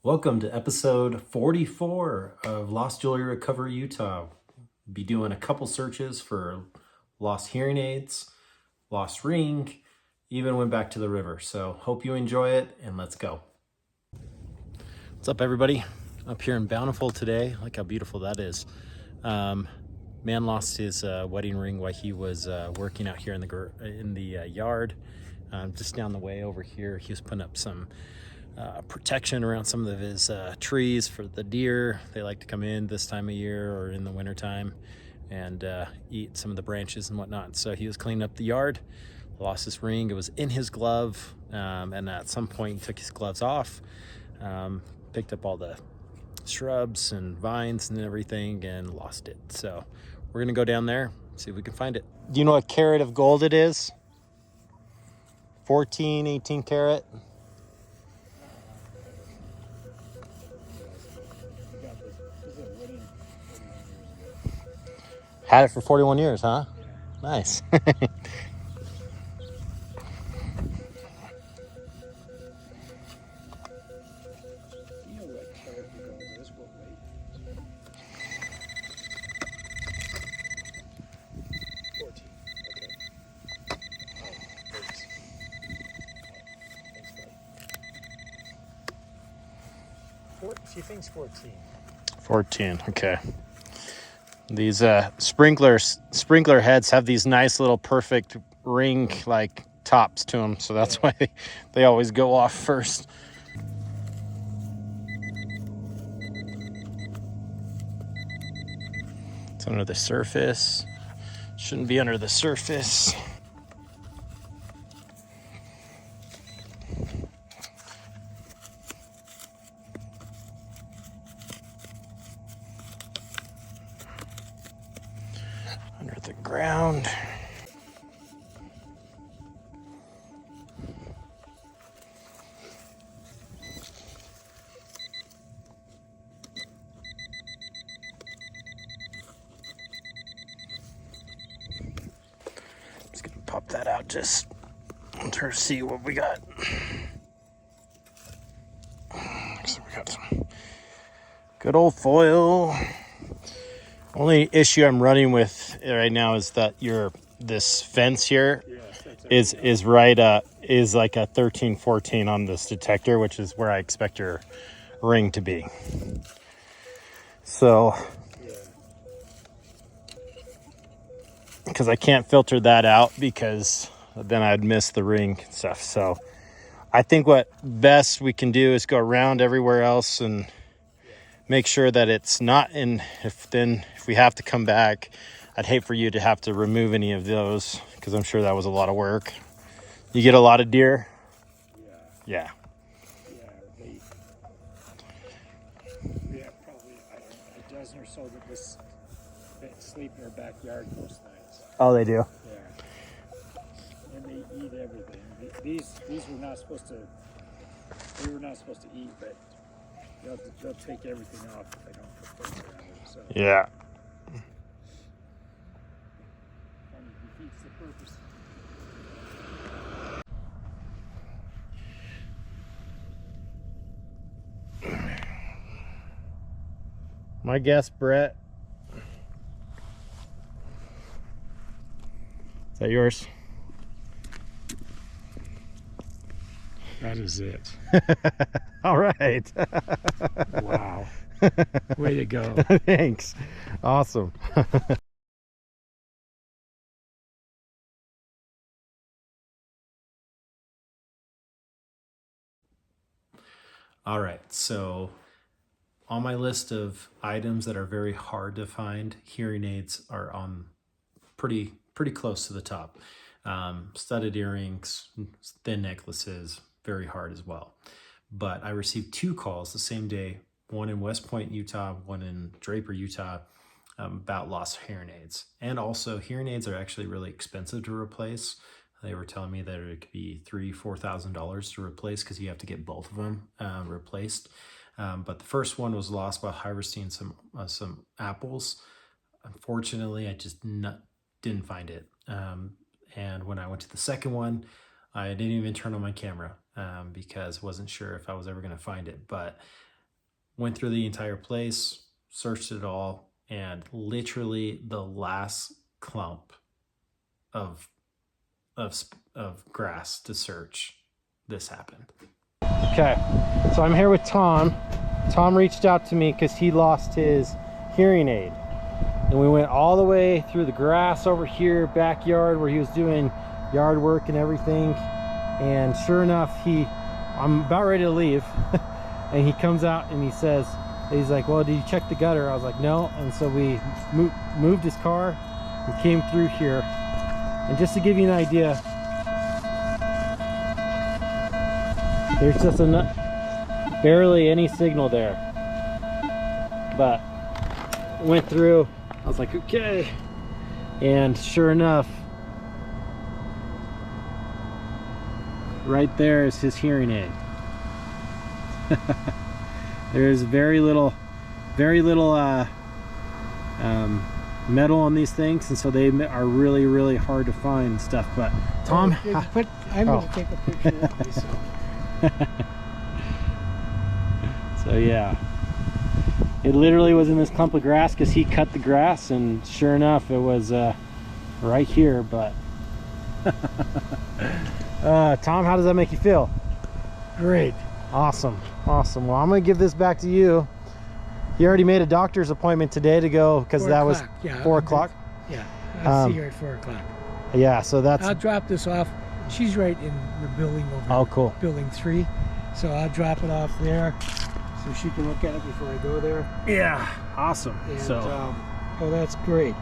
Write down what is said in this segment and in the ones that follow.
Welcome to episode 44 of Lost Jewelry Recovery Utah. Be doing a couple searches for lost hearing aids, lost ring, even went back to the river. So hope you enjoy it and let's go. What's up everybody? Up here in Bountiful today. Look how beautiful that is. Man lost his wedding ring while he was working out here in the yard. Just down the way over here, he was putting up some protection around some of his trees for the deer. They like to come in this time of year or in the wintertime and eat some of the branches and whatnot. So he was cleaning up the yard, lost his ring. It was in his glove, and at some point he took his gloves off, picked up all the shrubs and vines and everything and lost it. So we're gonna go down there, see if we can find it. Do you know what carat of gold it is? 14, 18 carat? Had it for 41 years, huh? Yeah. Nice. She thinks 14. 14, okay. These sprinkler heads have these nice little perfect ring like tops to them, so that's why they always go off first. It's under the surface. Shouldn't be under the surface. Under the ground. Just gonna pop that out just to see what we got. So we got some good old foil. Only issue I'm running with right now is that this fence here is like a 13, 14 on this detector, which is where I expect your ring to be. So, because I can't filter that out because then I'd miss the ring and stuff. So I think what best we can do is go around everywhere else and make sure that it's not in. If we have to come back, I'd hate for you to have to remove any of those because I'm sure that was a lot of work. You get a lot of deer? Yeah. We have probably, I don't know, a dozen or so that sleep in our backyard most nights. Oh, they do? Yeah. And they eat everything. These were not supposed to, eat, but they'll take everything off if they don't put things around it. So. Yeah. And it defeats the purpose. My guess, Brett. Is that yours? That is it. All right. Wow. Way to go. Thanks. Awesome. All right, so on my list of items that are very hard to find, hearing aids are on pretty close to the top. Studded earrings, thin necklaces, very hard as well. But I received 2 calls the same day, one in West Point, Utah, one in Draper, Utah, about lost hearing aids. And also, hearing aids are actually really expensive to replace. They were telling me that it could be $3,000-$4,000 to replace because you have to get both of them replaced. But the first one was lost while harvesting some apples. Unfortunately, I just didn't find it. And when I went to the second one, I didn't even turn on my camera because I wasn't sure if I was ever going to find it. But Went through the entire place, searched it all, and literally the last clump of of grass to search, this happened. Okay, so I'm here with Tom. Tom reached out to me because he lost his hearing aid, and we went all the way through the grass over here, backyard where he was doing yard work and everything. And sure enough, I'm about ready to leave, and he comes out and he says, he's like, well, did you check the gutter? I was like, no. And so we moved his car and came through here. And just to give you an idea, there's just barely any signal there. But went through, I was like, okay. And sure enough, right there is his hearing aid. There's very little metal on these things, and so they are really, really hard to find and stuff. But Tom, I'm going to take a picture of myself. So yeah, it literally was in this clump of grass because he cut the grass, and sure enough, it was right here. But Tom, how does that make you feel? Great. Awesome, awesome. Well, I'm gonna give this back to you. He already made a doctor's appointment today to go because that was 4 o'clock. Yeah, I'll see her at 4 o'clock. Yeah, so that's. I'll drop this off. She's right in the building over. Oh, cool. Building 3. So I'll drop it off there so she can look at it before I go there. Yeah, awesome. And, so. Oh, that's great.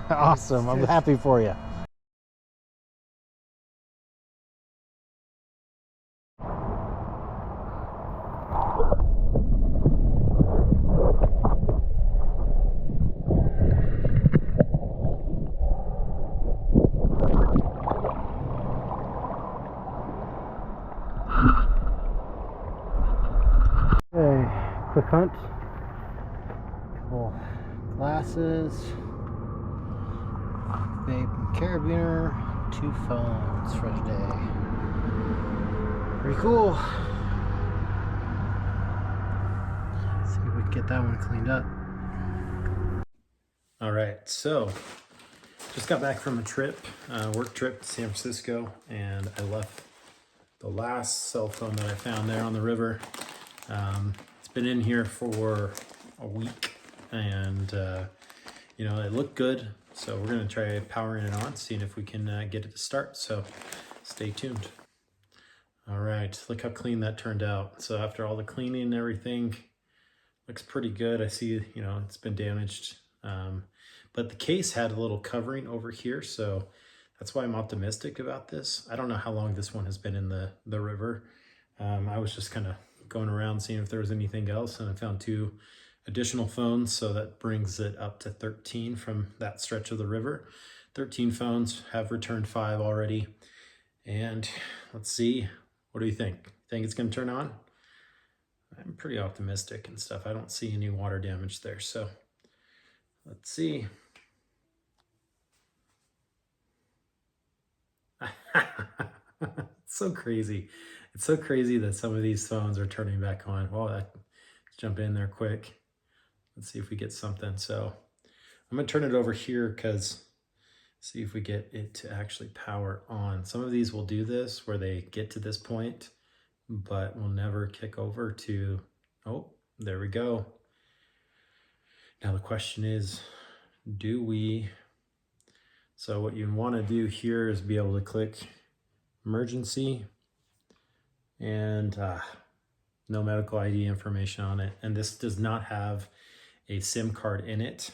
Awesome. I'm happy for you. Okay, quick hunt. Couple glasses, vape and carabiner, 2 phones for today. Pretty cool. Let's see if we can get that one cleaned up. All right, so just got back from a trip, work trip to San Francisco, and I left the last cell phone that I found there on the river. It's been in here for a week, and you know, it looked good, so we're gonna try powering it on, seeing if we can get it to start. So stay tuned. All right, look how clean that turned out. So after all the cleaning and everything, looks pretty good. I see, you know, it's been damaged, but the case had a little covering over here, so that's why I'm optimistic about this. I don't know how long this one has been in the river. I was just kind of going around seeing if there was anything else, and I found 2 additional phones, so that brings it up to 13 from that stretch of the river. 13 phones, have returned 5 already, and let's see, what do you think? Think it's going to turn on? I'm pretty optimistic and stuff. I don't see any water damage there, so let's see. It's so crazy. It's so crazy that some of these phones are turning back on. Well, let's jump in there quick. Let's see if we get something. So I'm gonna turn it over here because see if we get it to actually power on. Some of these will do this where they get to this point, but will never kick over to, oh, there we go. Now the question is, do we, so what you want to do here is be able to click emergency, and no medical ID information on it. And this does not have a SIM card in it.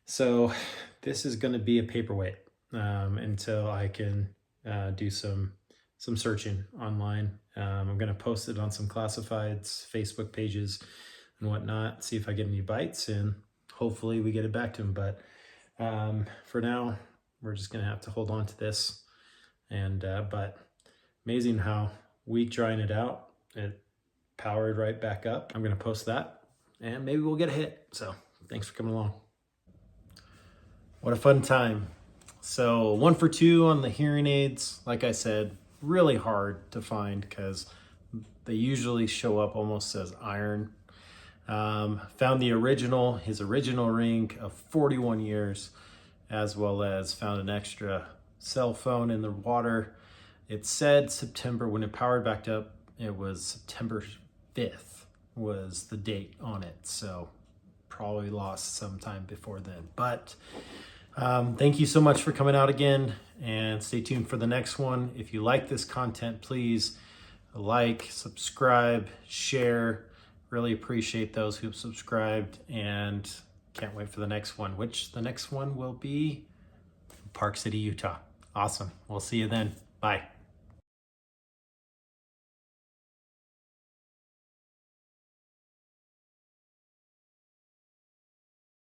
So this is going to be a paperweight until I can do some searching online. I'm going to post it on some classifieds, Facebook pages and whatnot, see if I get any bites, and hopefully we get it back to him. But for now, we're just going to have to hold on to this. And but amazing how week drying it out, it powered right back up. I'm going to post that, and maybe we'll get a hit. So thanks for coming along. What a fun time. So 1 for 2 on the hearing aids. Like I said, really hard to find because they usually show up almost as iron. Found his original ring of 41 years, as well as found an extra cell phone in the water. It said September, when it powered back up, it was September 5th was the date on it. So probably lost sometime before then. But thank you so much for coming out again, and stay tuned for the next one. If you like this content, please like, subscribe, share. Really appreciate those who've subscribed, and can't wait for the next one, which the next one will be Park City, Utah. Awesome. We'll see you then. Bye.